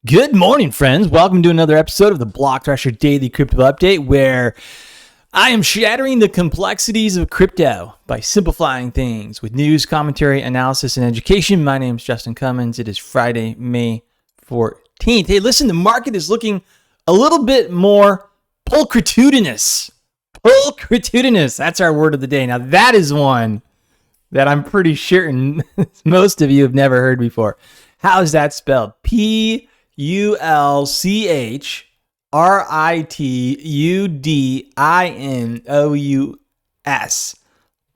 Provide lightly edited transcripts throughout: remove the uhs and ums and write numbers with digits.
Good morning, friends. Welcome to another episode of the Block Thrasher Daily Crypto Update, where I am shattering the complexities of crypto by simplifying things with news, commentary, analysis, and education. My name is Justin Cummins. It is Friday, May 14th. Hey, listen, the market is looking a little bit more pulchritudinous. Pulchritudinous. That's our word of the day. Now, that is one that I'm pretty sure most of you have never heard before. How is that spelled? Pulchritudinous.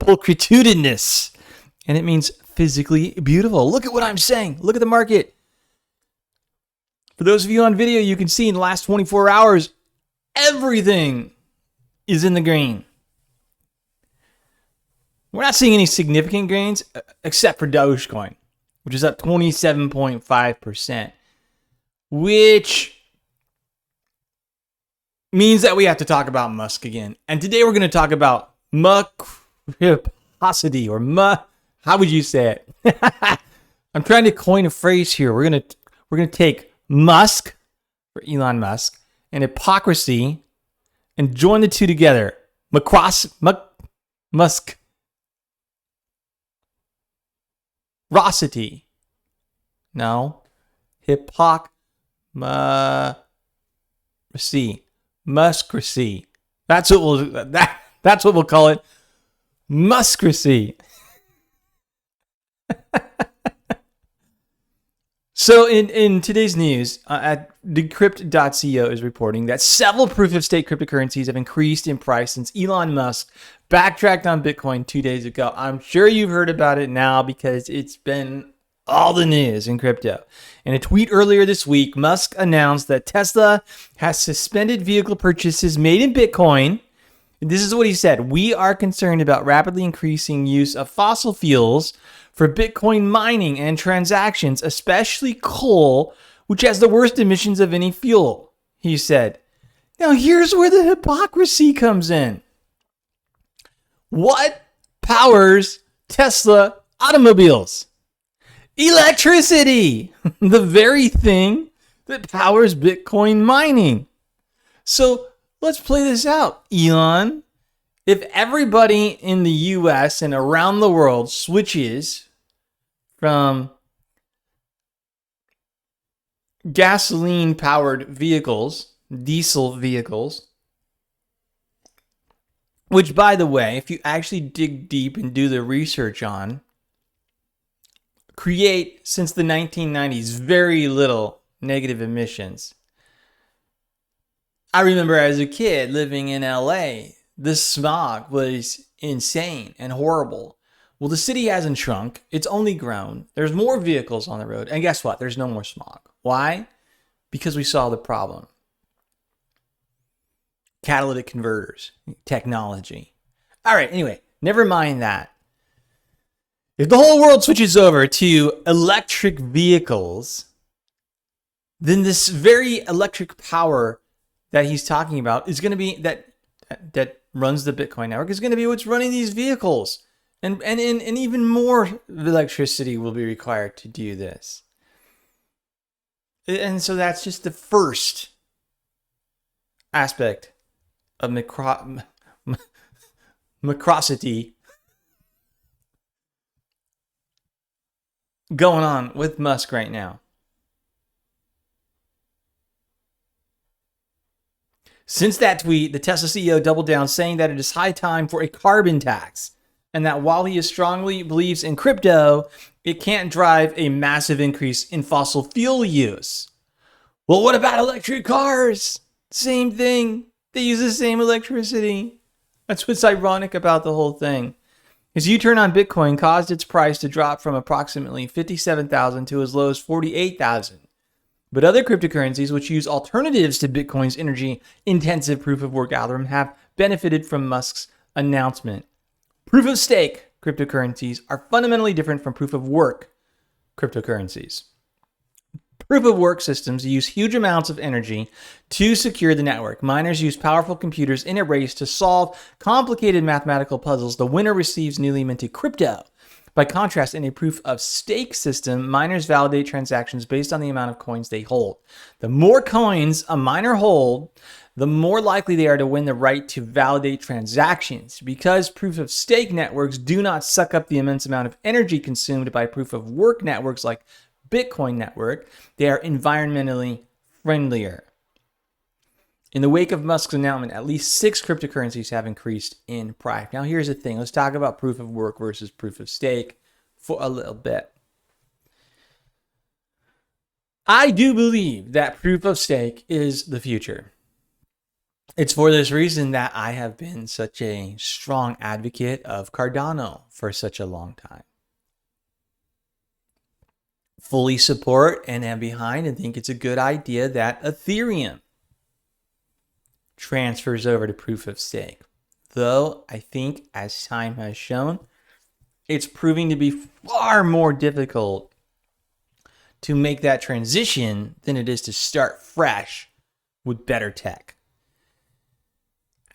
Pulchritudinous. And it means physically beautiful. Look at what I'm saying. Look at the market. For those of you on video, you can see in the last 24 hours, everything is in the green. We're not seeing any significant gains except for Dogecoin, which is up 27.5%, which means that we have to talk about Musk again. And today we're going to talk about Muskocrisy, or how would you say it? I'm trying to coin a phrase here. We're going to take Musk for Elon Musk and hypocrisy and join the two together. Muskocrisy. No. Muskocrisy. That's what we'll call it. Muskocrisy. So in today's news, at decrypt.co is reporting that several proof-of-stake cryptocurrencies have increased in price since Elon Musk backtracked on Bitcoin 2 days ago. I'm sure you've heard about it now because it's been all the news in crypto. In a tweet earlier this week, Musk announced that Tesla has suspended vehicle purchases made in Bitcoin. This is what he said. "We are concerned about rapidly increasing use of fossil fuels for Bitcoin mining and transactions, especially coal, which has the worst emissions of any fuel," he said. Now, here's where the hypocrisy comes in. What powers Tesla automobiles? Electricity, the very thing that powers Bitcoin mining. So let's play this out, Elon. If everybody in the US and around the world switches from gasoline-powered vehicles, diesel vehicles, which, by the way, if you actually dig deep and do the research on, create, since the 1990s, very little negative emissions. I remember as a kid living in LA, the smog was insane and horrible. Well, the city hasn't shrunk. It's only grown. There's more vehicles on the road. And guess what? There's no more smog. Why? Because we saw the problem. Catalytic converters, technology. All right, anyway, never mind that. If the whole world switches over to electric vehicles, then this very electric power that he's talking about is going to be that runs the Bitcoin network is going to be what's running these vehicles. And even more electricity will be required to do this. And so that's just the first aspect of Muskocrisy going on with Musk right now. Since that tweet, the Tesla CEO doubled down, saying that it is high time for a carbon tax, and that while he strongly believes in crypto, it can't drive a massive increase in fossil fuel use. Well, what about electric cars? Same thing. They use the same electricity. That's what's ironic about the whole thing. His U-turn on Bitcoin caused its price to drop from approximately $57,000 to as low as $48,000. But other cryptocurrencies which use alternatives to Bitcoin's energy-intensive proof-of-work algorithm have benefited from Musk's announcement. Proof-of-stake cryptocurrencies are fundamentally different from proof-of-work cryptocurrencies. Proof-of-work systems use huge amounts of energy to secure the network. Miners use powerful computers in a race to solve complicated mathematical puzzles. The winner receives newly minted crypto. By contrast, in a proof of stake system, miners validate transactions based on the amount of coins they hold. The more coins a miner holds, the more likely they are to win the right to validate transactions. Because proof of stake networks do not suck up the immense amount of energy consumed by proof of work networks like Bitcoin network, they are environmentally friendlier. In the wake of Musk's announcement, at least 6 cryptocurrencies have increased in price. Now, here's the thing. Let's talk about proof of work versus proof of stake for a little bit. I do believe that proof of stake is the future. It's for this reason that I have been such a strong advocate of Cardano for such a long time. Fully support and am behind and think it's a good idea that Ethereum transfers over to proof of stake. Though I think, as time has shown, it's proving to be far more difficult to make that transition than it is to start fresh with better tech.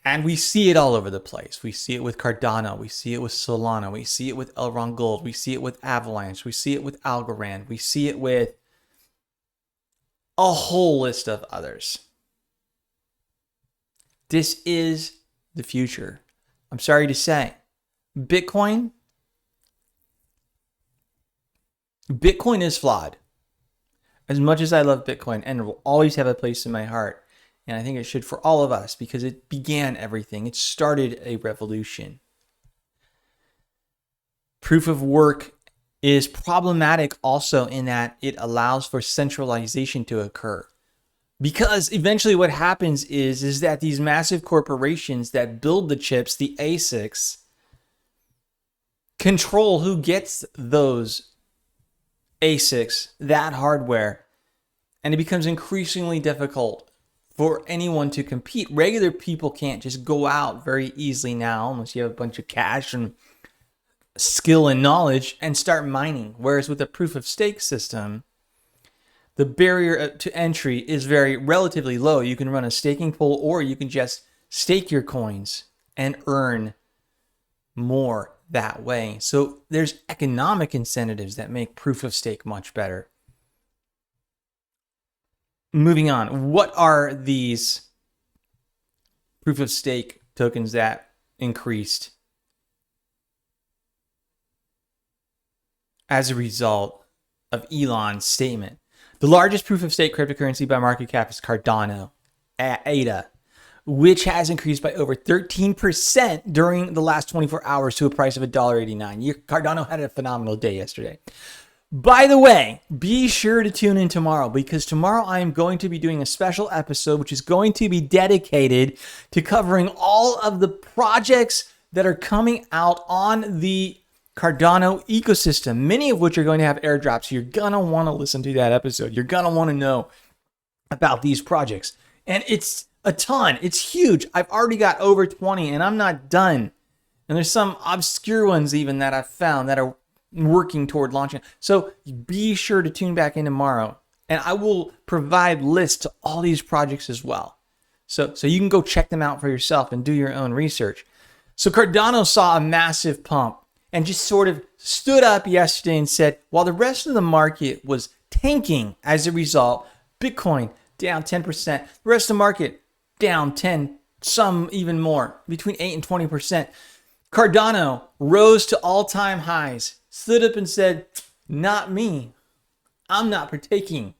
And we see it all over the place. We see it with Cardano. We see it with Solana. We see it with Elrond Gold. We see it with Avalanche. We see it with Algorand. We see it with a whole list of others. This is the future. I'm sorry to say, Bitcoin is flawed. As much as I love Bitcoin, and it will always have a place in my heart, and I think it should for all of us, because it began everything. It started a revolution. Proof of work is problematic also in that it allows for centralization to occur. Because eventually what happens is that these massive corporations that build the chips, the ASICs, control who gets those ASICs, that hardware, and it becomes increasingly difficult for anyone to compete. Regular people can't just go out very easily now, unless you have a bunch of cash and skill and knowledge, and start mining. Whereas with a proof of stake system, the barrier to entry is very relatively low. You can run a staking pool, or you can just stake your coins and earn more that way. So there's economic incentives that make proof of stake much better. Moving on, what are these proof of stake tokens that increased as a result of Elon's statement? The largest proof of stake cryptocurrency by market cap is Cardano, ADA, which has increased by over 13% during the last 24 hours to a price of $1.89. Cardano had a phenomenal day yesterday. By the way, be sure to tune in tomorrow, because tomorrow I am going to be doing a special episode which is going to be dedicated to covering all of the projects that are coming out on the Cardano ecosystem, many of which are going to have airdrops. You're going to want to listen to that episode. You're going to want to know about these projects. And it's a ton. It's huge. I've already got over 20 and I'm not done. And there's some obscure ones even that I've found that are working toward launching. So be sure to tune back in tomorrow, and I will provide lists to all these projects as well. So you can go check them out for yourself and do your own research. So Cardano saw a massive pump and just sort of stood up yesterday and said, while the rest of the market was tanking as a result, Bitcoin down 10%, the rest of the market down 10, some even more, between 8 and 20%. Cardano rose to all-time highs, stood up and said, not me. I'm not partaking.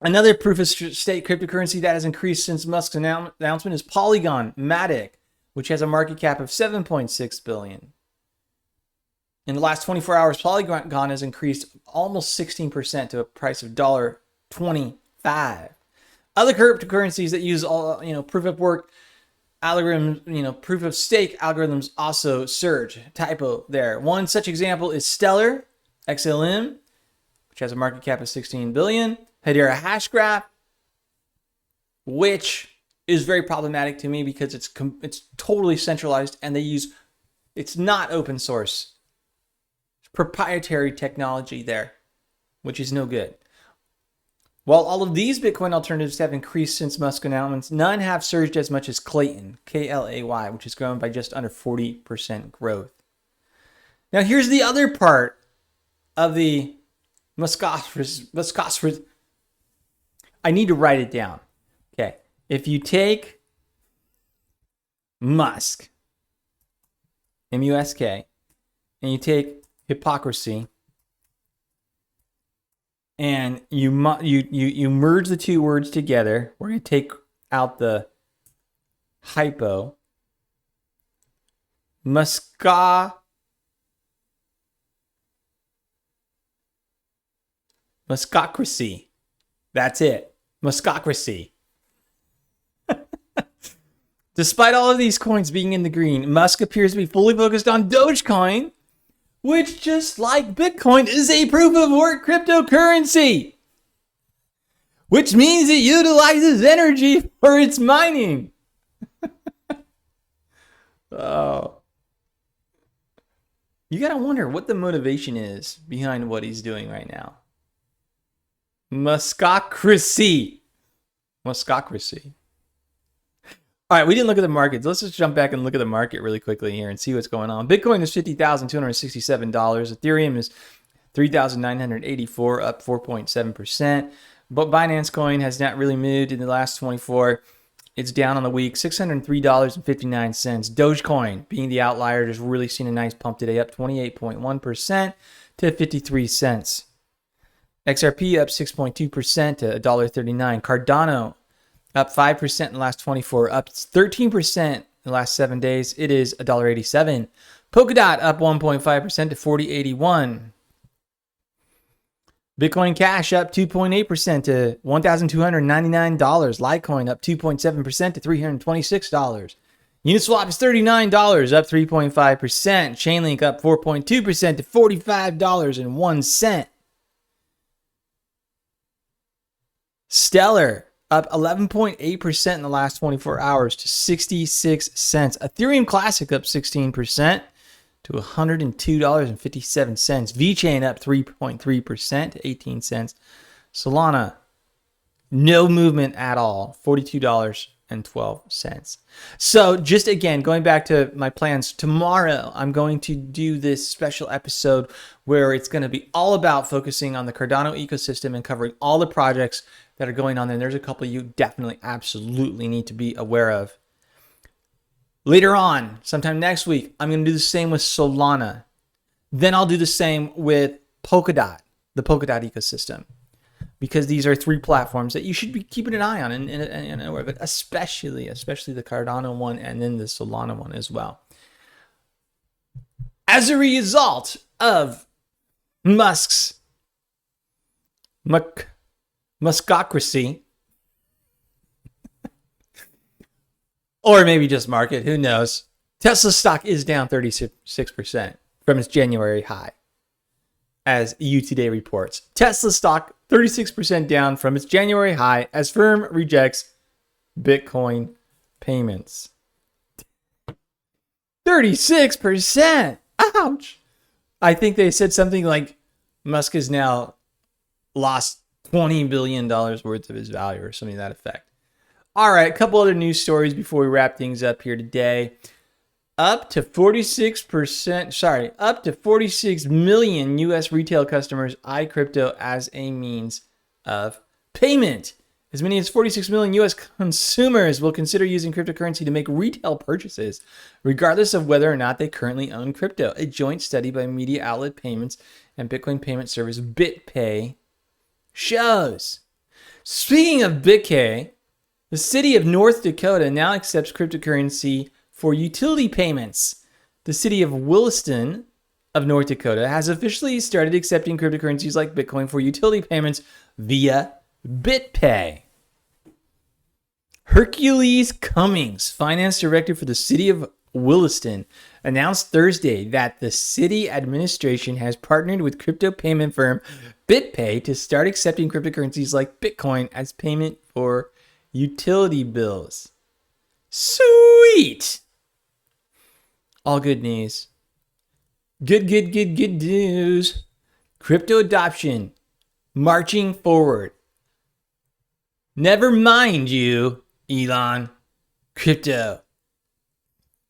Another proof of stake cryptocurrency that has increased since Musk's announcement is Polygon Matic, which has a market cap of $7.6 billion. In the last 24 hours, Polygon has increased almost 16% to a price of $1.25. Other cryptocurrencies that use proof of work algorithms, proof of stake algorithms also surge. Typo there. One such example is Stellar XLM, which has a market cap of 16 billion. Hedera Hashgraph, which is very problematic to me because it's totally centralized and it's not open source. It's proprietary technology there, which is no good. While all of these Bitcoin alternatives have increased since Musk announcements, none have surged as much as Clayton, KLAY, which has grown by just under 40% growth. Now, here's the other part of the Muskocrisy. I need to write it down. Okay. If you take Musk, M-U-S-K, and you take hypocrisy, and you merge the two words together, we're going to take out the hypo. Muskocrisy. That's it. Muskocrisy. Despite all of these coins being in the green, Musk appears to be fully focused on Dogecoin, which, just like Bitcoin, is a proof of work cryptocurrency, which means it utilizes energy for its mining. Oh. You gotta wonder what the motivation is behind what he's doing right now. Muskocrisy. Muskocrisy. All right, we didn't look at the markets. Let's just jump back and look at the market really quickly here and see what's going on. Bitcoin is $50,267. Ethereum is $3,984, up 4.7%. But Binance Coin has not really moved in the last 24. It's down on the week, $603.59. Dogecoin, being the outlier, just really seen a nice pump today, up 28.1% to 53 cents. XRP up 6.2% to $1.39. Cardano up 5% in the last 24, up 13% in the last 7 days. It is $1.87. Polkadot up 1.5% to 40.81. Bitcoin Cash up 2.8% to $1,299. Litecoin up 2.7% to $326. Uniswap is $39, up 3.5%. Chainlink up 4.2% to $45.01. Stellar up 11.8% in the last 24 hours to 66 cents. Ethereum Classic up 16% to $102.57. VeChain up 3.3% to 18 cents. Solana, no movement at all, $42.12. So just again, going back to my plans, tomorrow I'm going to do this special episode where it's going to be all about focusing on the Cardano ecosystem and covering all the projects that are going on there. And there's a couple you definitely, absolutely need to be aware of. Later on, sometime next week, I'm going to do the same with Solana. Then I'll do the same with Polkadot, the Polkadot ecosystem, because these are three platforms that you should be keeping an eye on, and aware of it, especially the Cardano one and then the Solana one as well. As a result of Musk's Muskocrisy, or maybe just market, who knows? Tesla stock is down 36% from its January high, as EU Today reports. Tesla stock 36% down from its January high as firm rejects Bitcoin payments. 36%! Ouch! I think they said something like Musk has now lost $20 billion worth of his value or something to that effect. All right, a couple other news stories before we wrap things up here today. Up to 46 million U.S. retail customers eye crypto as a means of payment. As many as 46 million U.S. consumers will consider using cryptocurrency to make retail purchases, regardless of whether or not they currently own crypto. A joint study by media outlet Payments and Bitcoin payment service BitPay shows. Speaking of BitPay, the city of North Dakota now accepts cryptocurrency for utility payments. The city of Williston of North Dakota has officially started accepting cryptocurrencies like Bitcoin for utility payments via BitPay. Hercules Cummings, finance director for the city of Williston, announced Thursday that the city administration has partnered with crypto payment firm BitPay to start accepting cryptocurrencies like Bitcoin as payment for utility bills. Sweet! All good news. Good news. Crypto adoption marching forward. Never mind you, Elon. Crypto.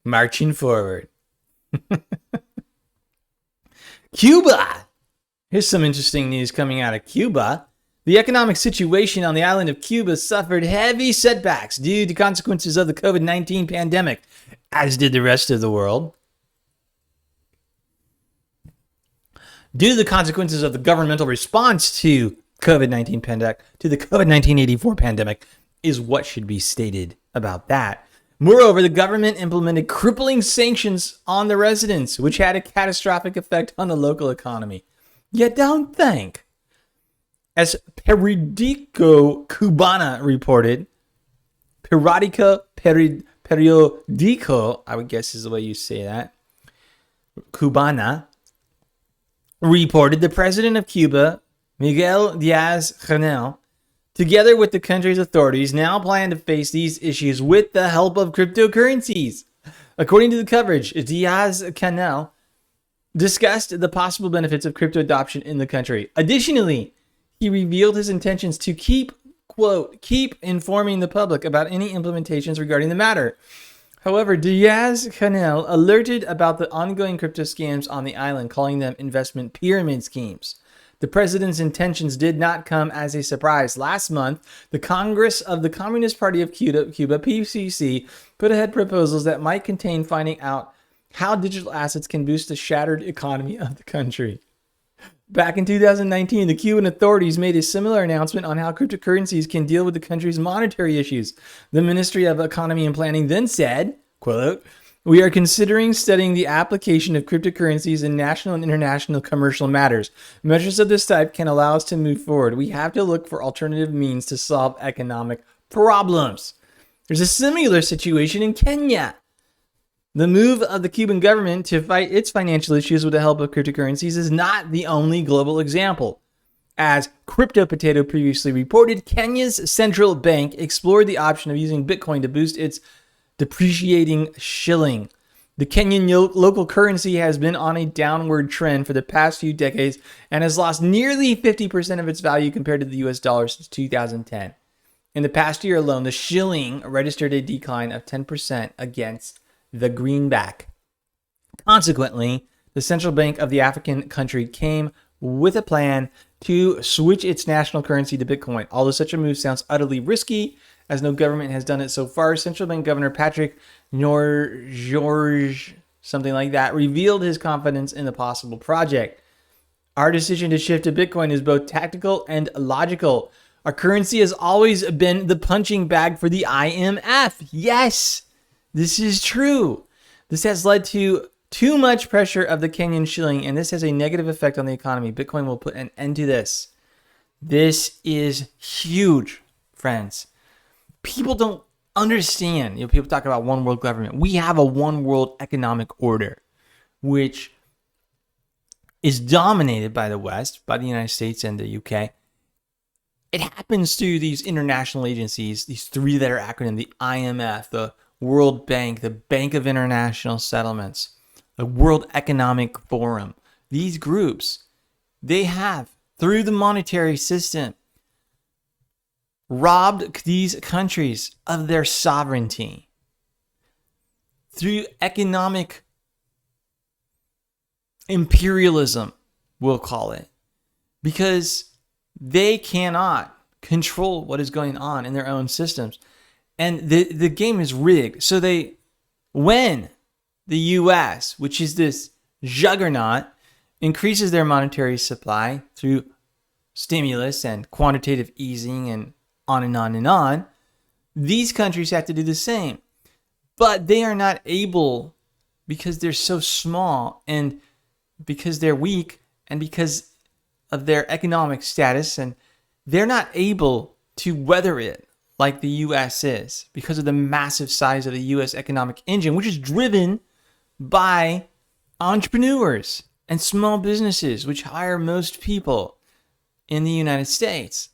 Marching forward. Cuba. Here's some interesting news coming out of Cuba. The economic situation on the island of Cuba suffered heavy setbacks due to consequences of the COVID-19 pandemic, as did the rest of the world. Due to the consequences of the governmental response to COVID-19 pandemic, to the COVID-1984 pandemic, is what should be stated about that. Moreover, the government implemented crippling sanctions on the residents, which had a catastrophic effect on the local economy. You don't think? As Periodico Cubana reported, Periodico, I would guess is the way you say that, Cubana, reported the president of Cuba, Miguel Diaz-Canel, together with the country's authorities, now plan to face these issues with the help of cryptocurrencies. According to the coverage, Diaz-Canel discussed the possible benefits of crypto adoption in the country. Additionally, he revealed his intentions to keep informing the public about any implementations regarding the matter. However, Diaz-Canel alerted about the ongoing crypto scams on the island, calling them investment pyramid schemes. The president's intentions did not come as a surprise. Last month, the Congress of the Communist Party of Cuba, PCC, put ahead proposals that might contain finding out how digital assets can boost the shattered economy of the country. Back in 2019, the Cuban authorities made a similar announcement on how cryptocurrencies can deal with the country's monetary issues. The Ministry of Economy and Planning then said, quote, "We are considering studying the application of cryptocurrencies in national and international commercial matters. Measures of this type can allow us to move forward. We have to look for alternative means to solve economic problems." There's a similar situation in Kenya. The move of the Cuban government to fight its financial issues with the help of cryptocurrencies is not the only global example. As Crypto Potato previously reported, Kenya's central bank explored the option of using Bitcoin to boost its depreciating shilling. The Kenyan local currency has been on a downward trend for the past few decades and has lost nearly 50% of its value compared to the US dollar since 2010. In the past year alone, the shilling registered a decline of 10% against the greenback. Consequently, the central bank of the African country came with a plan to switch its national currency to Bitcoin. Although such a move sounds utterly risky, as no government has done it so far, Central Bank Governor Patrick George, something like that, revealed his confidence in the possible project. "Our decision to shift to Bitcoin is both tactical and logical. Our currency has always been the punching bag for the IMF." Yes, this is true. This has led to too much pressure of the Kenyan shilling, and this has a negative effect on the economy. Bitcoin will put an end to this. This is huge, friends. People don't understand. People talk about one world government. We have a one world economic order, which is dominated by the West, by the United States and the UK. It happens through these international agencies, these three-letter acronym, the IMF, the World Bank, the Bank of International Settlements, the World Economic Forum. These groups, they have, through the monetary system, robbed these countries of their sovereignty. Through economic imperialism, we'll call it, because they cannot control what is going on in their own systems. And the game is rigged. So when the US, which is this juggernaut, increases their monetary supply through stimulus and quantitative easing and on and on and on, these countries have to do the same. But they are not able, because they're so small and because they're weak and because of their economic status, and they're not able to weather it like the US is because of the massive size of the US economic engine, which is driven by entrepreneurs and small businesses, which hire most people in the United States.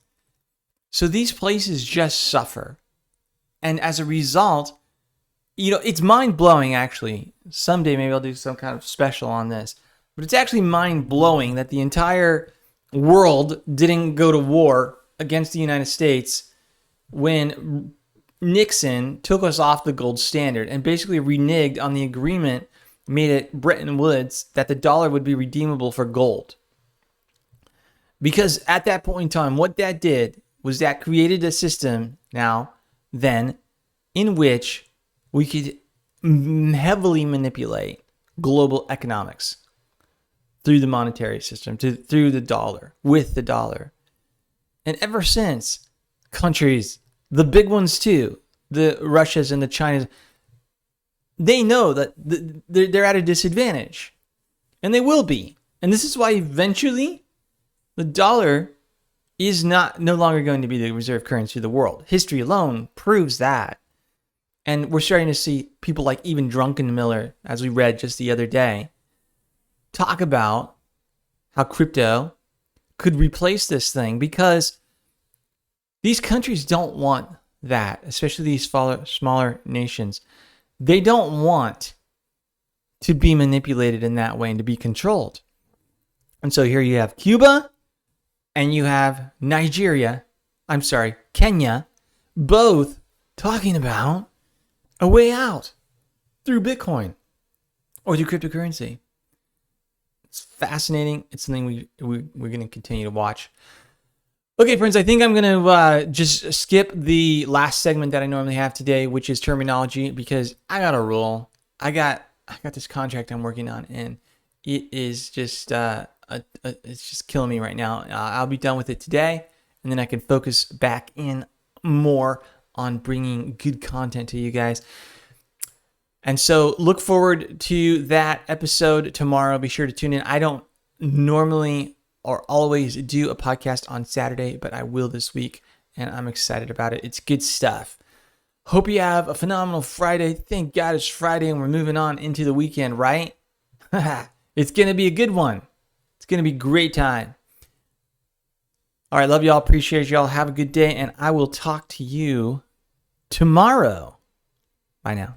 So these places just suffer. And as a result, it's mind-blowing, actually. Someday maybe I'll do some kind of special on this. But it's actually mind-blowing that the entire world didn't go to war against the United States when Nixon took us off the gold standard and basically reneged on the agreement made at Bretton Woods that the dollar would be redeemable for gold. Because at that point in time, what that did was that created a system then in which we could heavily manipulate global economics through the monetary system, through the dollar, with the dollar. And ever since, countries, the big ones too, the Russias and the Chinas, they know that they're at a disadvantage. And they will be. And this is why eventually the dollar is no longer going to be the reserve currency of the world. History alone proves that. And we're starting to see people like even Druckenmiller, as we read just the other day, talk about how crypto could replace this thing, because these countries don't want that, especially these smaller nations. They don't want to be manipulated in that way and to be controlled. And so here you have Cuba and you have Kenya, both talking about a way out through Bitcoin or through cryptocurrency. It's fascinating. It's something we're going to continue to watch. Okay, friends, I think I'm going to just skip the last segment that I normally have today, which is terminology, because I got a rule. I got this contract I'm working on, and it is just it's just killing me right now. I'll be done with it today, and then I can focus back in more on bringing good content to you guys. And so look forward to that episode tomorrow. Be sure to tune in. I don't normally or always do a podcast on Saturday, but I will this week, and I'm excited about it. It's good stuff. Hope you have a phenomenal Friday. Thank God it's Friday and we're moving on into the weekend, right? It's going to be a good one. It's going to be a great time. All right, love y'all. Appreciate y'all. Have a good day, and I will talk to you tomorrow. Bye now.